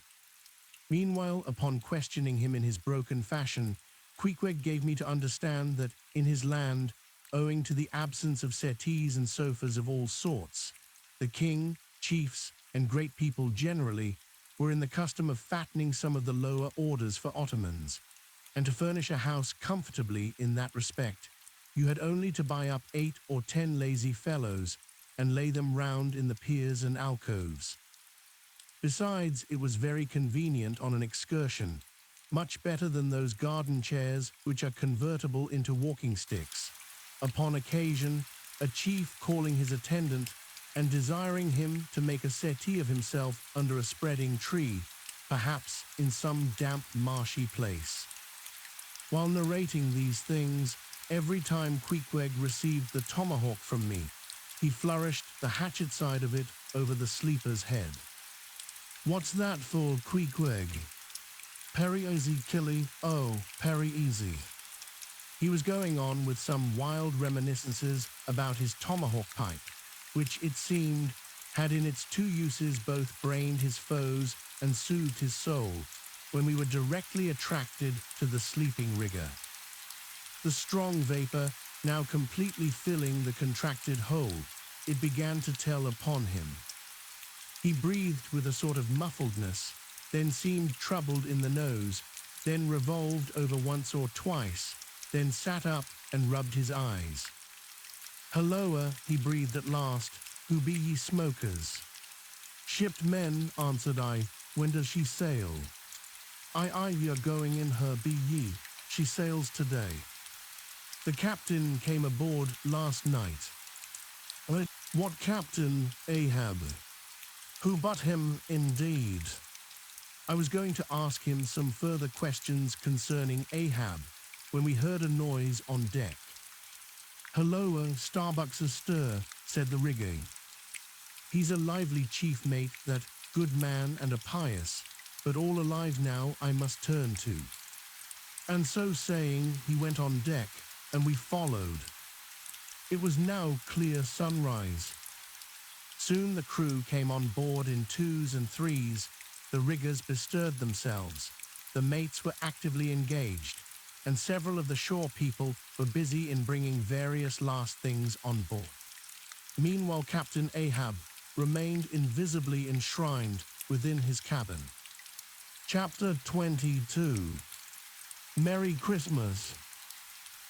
S2: Meanwhile, upon questioning him in his broken fashion, Queequeg gave me to understand that in his land, owing to the absence of settees and sofas of all sorts, the king, chiefs, and great people generally were in the custom of fattening some of the lower orders for Ottomans, and to furnish a house comfortably in that respect, you had only to buy up 8 or 10 lazy fellows and lay them round in the piers and alcoves. Besides, it was very convenient on an excursion, much better than those garden chairs which are convertible into walking sticks. Upon occasion, a chief calling his attendant and desiring him to make a settee of himself under a spreading tree, perhaps in some damp, marshy place. While narrating these things, every time Queequeg received the tomahawk from me, he flourished the hatchet side of it over the sleeper's head. "What's that for, Queequeg?" "Perry easy, Killy, oh, perry easy." He was going on with some wild reminiscences about his tomahawk pipe, which, it seemed, had in its 2 uses both brained his foes and soothed his soul, when we were directly attracted to the sleeping rigger. The strong vapor now completely filling the contracted hole, it began to tell upon him. He breathed with a sort of muffledness, then seemed troubled in the nose, then revolved over once or twice, then sat up and rubbed his eyes. "Halloa," he breathed at last, "who be ye smokers?" "Shipped men," answered I. "When does she sail?" "Aye, we are going in her, be ye. She sails today." "The captain came aboard last night." "What Captain Ahab?" "Who but him, indeed?" I was going to ask him some further questions concerning Ahab, when we heard a noise on deck. "Halloa, Starbuck's astir," said the rigger. "He's a lively chief mate, that good man and a pious, but all alive now I must turn to." And so saying, he went on deck, and we followed. It was now clear sunrise. Soon the crew came on board in 2s and 3s, the riggers bestirred themselves, the mates were actively engaged, and several of the shore people were busy in bringing various last things on board. Meanwhile, Captain Ahab remained invisibly enshrined within his cabin. Chapter 22. Merry Christmas.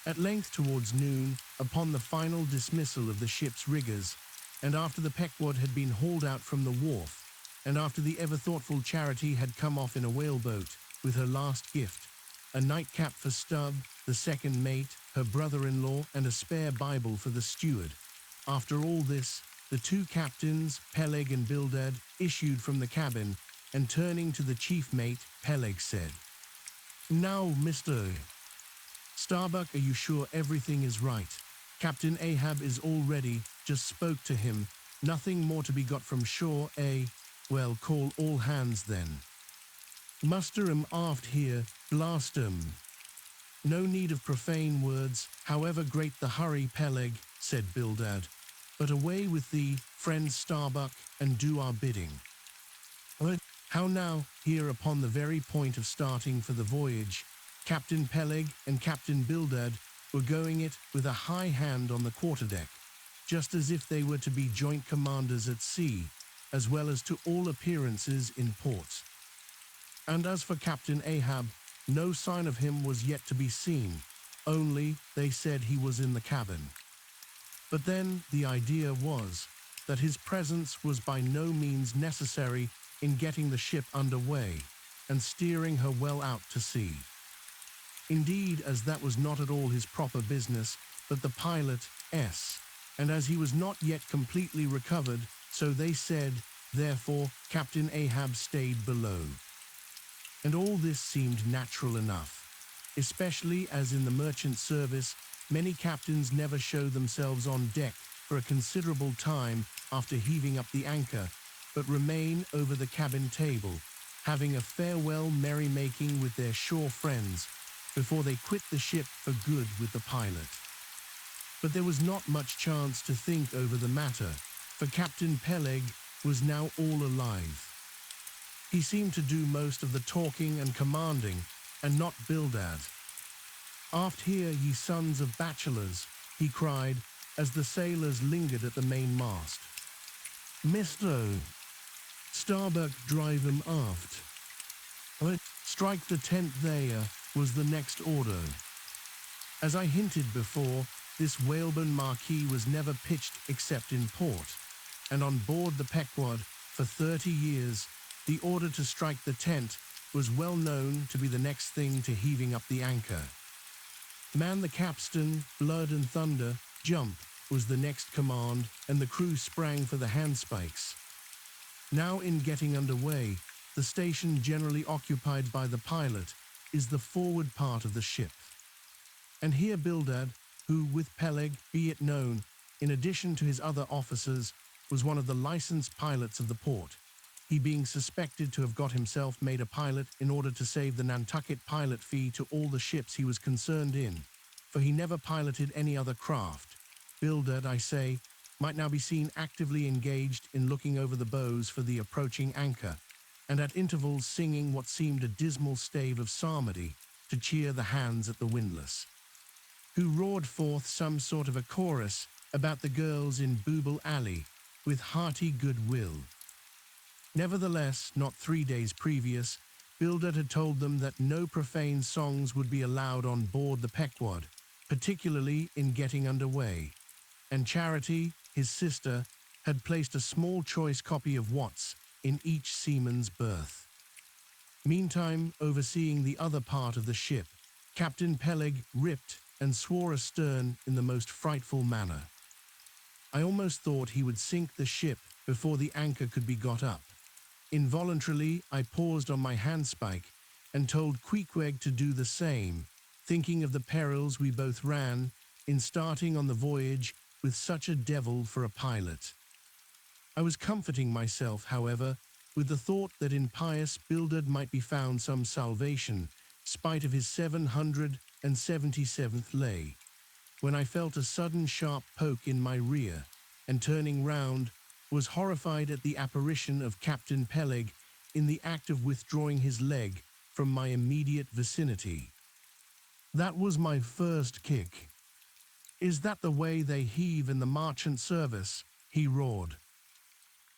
S2: At length, towards noon, upon the final dismissal of the ship's riggers, and after the Pequod had been hauled out from the wharf, and after the ever-thoughtful Charity had come off in a whaleboat with her last gift, a nightcap for Stubb, the second mate, her brother-in-law, and a spare Bible for the steward. After all this, the 2 captains, Peleg and Bildad, issued from the cabin, and turning to the chief mate, Peleg said, "Now, Mr. Starbuck, are you sure everything is right? Captain Ahab is all ready, just spoke to him, nothing more to be got from shore, eh? Well, call all hands then." "Muster 'em aft here, blast 'em." "No need of profane words, however great the hurry, Peleg," said Bildad, "but away with thee, friend Starbuck, and do our bidding." How now, here upon the very point of starting for the voyage, Captain Peleg and Captain Bildad were going it with a high hand on the quarterdeck, just as if they were to be joint commanders at sea, as well as to all appearances in port. And as for Captain Ahab, no sign of him was yet to be seen, only they said he was in the cabin. But then the idea was that his presence was by no means necessary in getting the ship under way and steering her well out to sea. Indeed, as that was not at all his proper business, but the pilot's, and as he was not yet completely recovered, so they said, therefore Captain Ahab stayed below. And all this seemed natural enough, especially as in the merchant service many captains never show themselves on deck for a considerable time after heaving up the anchor, but remain over the cabin table, having a farewell merrymaking with their shore friends before they quit the ship for good with the pilot. But there was not much chance to think over the matter, for Captain Peleg was now all alive. He seemed to do most of the talking and commanding, and not Bildad. "Aft here, ye sons of bachelors," he cried, as the sailors lingered at the main mast. Mr. Starbuck drive 'em aft. Strike the tent there was the next order. As I hinted before, this whalebone marquee was never pitched except in port, and on board the Pequod for 30 years, the order to strike the tent was well known to be the next thing to heaving up the anchor. Man the capstan, blood and thunder, jump was the next command, and the crew sprang for the handspikes. Now in getting underway, the station generally occupied by the pilot is the forward part of the ship. And here Bildad, who with Peleg, be it known, in addition to his other officers, was one of the licensed pilots of the port, he being suspected to have got himself made a pilot in order to save the Nantucket pilot fee to all the ships he was concerned in, for he never piloted any other craft. Bildad, I say, might now be seen actively engaged in looking over the bows for the approaching anchor, and at intervals singing what seemed a dismal stave of psalmody to cheer the hands at the windlass, who roared forth some sort of a chorus about the girls in Booble Alley with hearty goodwill. Nevertheless, not 3 days previous, Bildad had told them that no profane songs would be allowed on board the Pequod, particularly in getting underway, and Charity, his sister, had placed a small choice copy of Watts in each seaman's berth. Meantime, overseeing the other part of the ship, Captain Peleg ripped and swore astern in the most frightful manner. I almost thought he would sink the ship before the anchor could be got up. Involuntarily, I paused on my handspike and told Queequeg to do the same, thinking of the perils we both ran in starting on the voyage with such a devil for a pilot. I was comforting myself, however, with the thought that in pious Bildad might be found some salvation, spite of his 777th lay, when I felt a sudden sharp poke in my rear, and turning round, was horrified at the apparition of Captain Peleg in the act of withdrawing his leg from my immediate vicinity. That was my first kick. "Is that the way they heave in the marchant service?" he roared.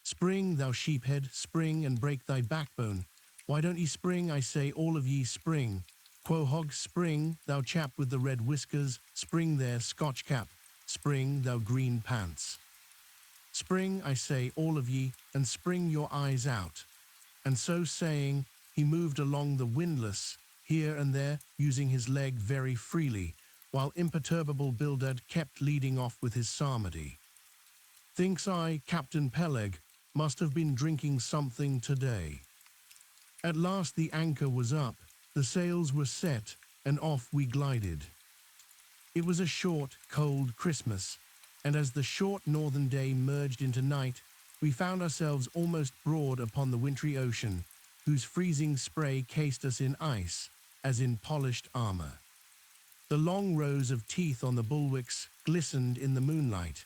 S2: "Spring, thou sheephead, spring and break thy backbone. Why don't ye spring, I say, all of ye spring. Quohog, spring, thou chap with the red whiskers, spring there, Scotch cap, spring, thou green pants. Spring, I say, all of ye, and spring your eyes out." And so saying, he moved along the windlass, here and there, using his leg very freely, while imperturbable Bildad kept leading off with his psalmody. Thinks I, Captain Peleg must have been drinking something today. At last the anchor was up, the sails were set, and off we glided. It was a short, cold Christmas, and as the short northern day merged into night, we found ourselves almost broad upon the wintry ocean, whose freezing spray cased us in ice, as in polished armor. The long rows of teeth on the bulwarks glistened in the moonlight,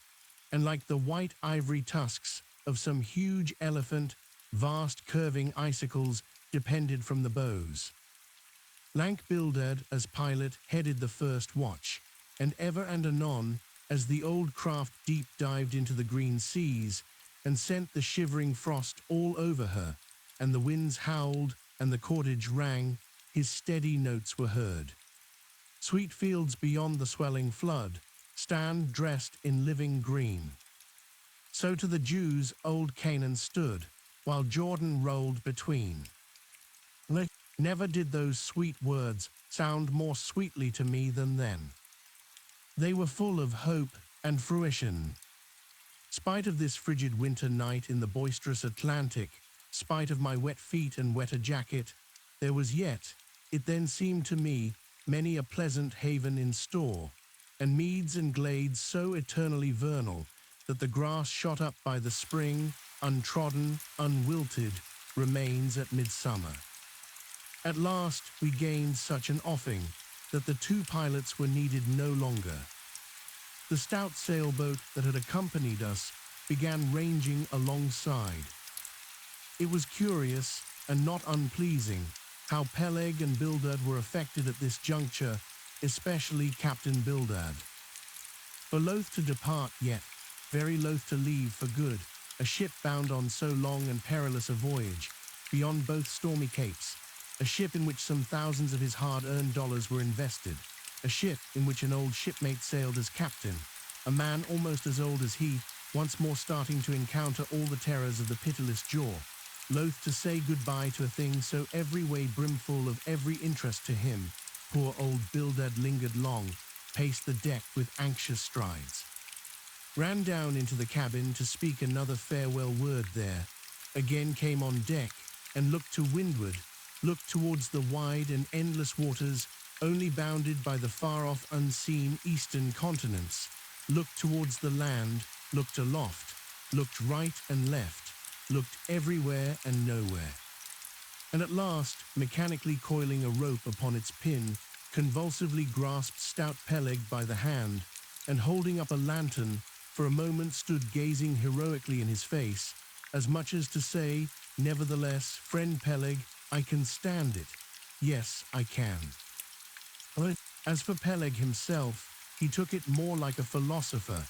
S2: and like the white ivory tusks of some huge elephant, vast curving icicles depended from the bows. Lank Bildad, as pilot, headed the first watch, and ever and anon, as the old craft deep dived into the green seas and sent the shivering frost all over her, and the winds howled and the cordage rang, his steady notes were heard. Sweet fields beyond the swelling flood stand dressed in living green. So to the Jews old Canaan stood, while Jordan rolled between. Never did those sweet words sound more sweetly to me than then. They were full of hope and fruition. Spite of this frigid winter night in the boisterous Atlantic, spite of my wet feet and wetter jacket, there was yet, it then seemed to me, many a pleasant haven in store, and meads and glades so eternally vernal that the grass shot up by the spring, untrodden, unwilted, remains at midsummer. At last we gained such an offing that the two pilots were needed no longer. The stout sailboat that had accompanied us began ranging alongside. It was curious and not unpleasing how Peleg and Bildad were affected at this juncture, especially Captain Bildad. For loath to depart, yet very loath to leave for good, a ship bound on so long and perilous a voyage, beyond both stormy capes, a ship in which some thousands of his hard-earned dollars were invested, a ship in which an old shipmate sailed as captain, a man almost as old as he, once more starting to encounter all the terrors of the pitiless jaw, loath to say goodbye to a thing so every way brimful of every interest to him. Poor old Bildad lingered long, paced the deck with anxious strides, ran down into the cabin to speak another farewell word there, again came on deck and looked to windward, looked towards the wide and endless waters only bounded by the far-off unseen eastern continents, looked towards the land, looked aloft, looked right and left, looked everywhere and nowhere. And at last, mechanically coiling a rope upon its pin, convulsively grasped stout Peleg by the hand, and holding up a lantern, for a moment stood gazing heroically in his face, as much as to say, nevertheless, friend Peleg, I can stand it. Yes, I can. As for Peleg himself, he took it more like a philosopher,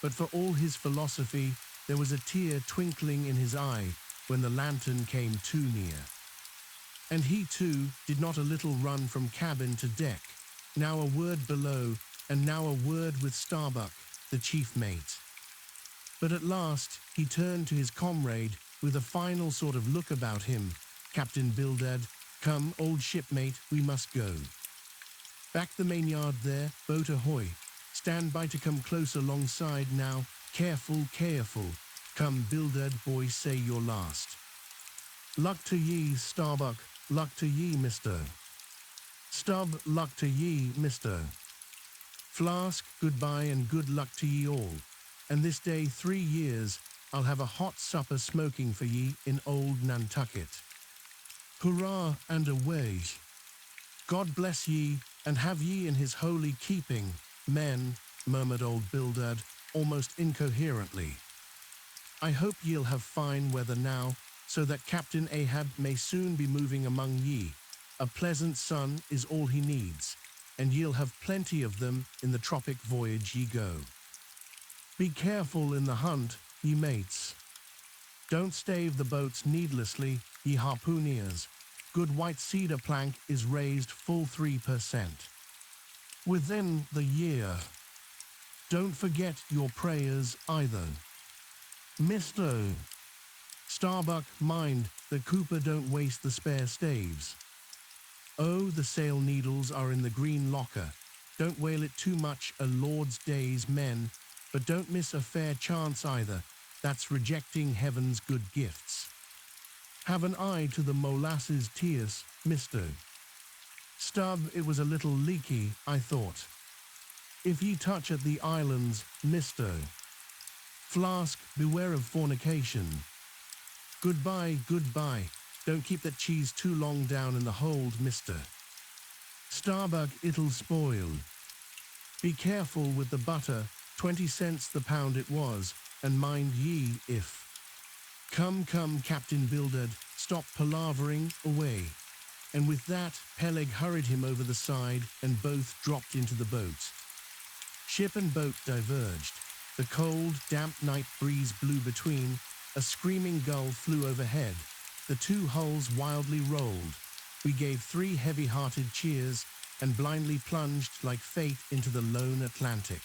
S2: but for all his philosophy, there was a tear twinkling in his eye when the lantern came too near. And he too did not a little run from cabin to deck, now a word below, and now a word with Starbuck, the chief mate. But at last he turned to his comrade with a final sort of look about him. Captain Bildad, come, old shipmate, we must go. Back the main yard there, boat ahoy. Stand by to come close alongside now, careful, careful. Come, Bildad, boy, say your last. Luck to ye, Starbuck, luck to ye, mister. Stub, luck to ye, mister. Flask, goodbye and good luck to ye all. And this day 3 years, I'll have a hot supper smoking for ye in old Nantucket. Hurrah and away. God bless ye, and have ye in his holy keeping, men, murmured old Bildad, almost incoherently. I hope ye'll have fine weather now, so that Captain Ahab may soon be moving among ye. A pleasant sun is all he needs, and ye'll have plenty of them in the tropic voyage ye go. Be careful in the hunt, ye mates. Don't stave the boats needlessly, ye harpooneers. Good white cedar plank is raised full 3%. Within the year. Don't forget your prayers either. Mister Starbuck, mind, the cooper don't waste the spare staves. Oh, the sail needles are in the green locker. Don't whale it too much a Lord's days, men, but don't miss a fair chance either. That's rejecting heaven's good gifts. Have an eye to the molasses tierce, mister. Stub, it was a little leaky, I thought. If ye touch at the islands, mister. Flask, beware of fornication. Goodbye, goodbye. Don't keep that cheese too long down in the hold, mister. Starbuck, it'll spoil. Be careful with the butter, 20 cents the pound it was, and mind ye if. Come, come, Captain Bildad, stop palavering, away. And with that, Peleg hurried him over the side, and both dropped into the boat. Ship and boat diverged. The cold, damp night breeze blew between. A screaming gull flew overhead. The two hulls wildly rolled. We gave 3 heavy-hearted cheers and blindly plunged like fate into the lone Atlantic.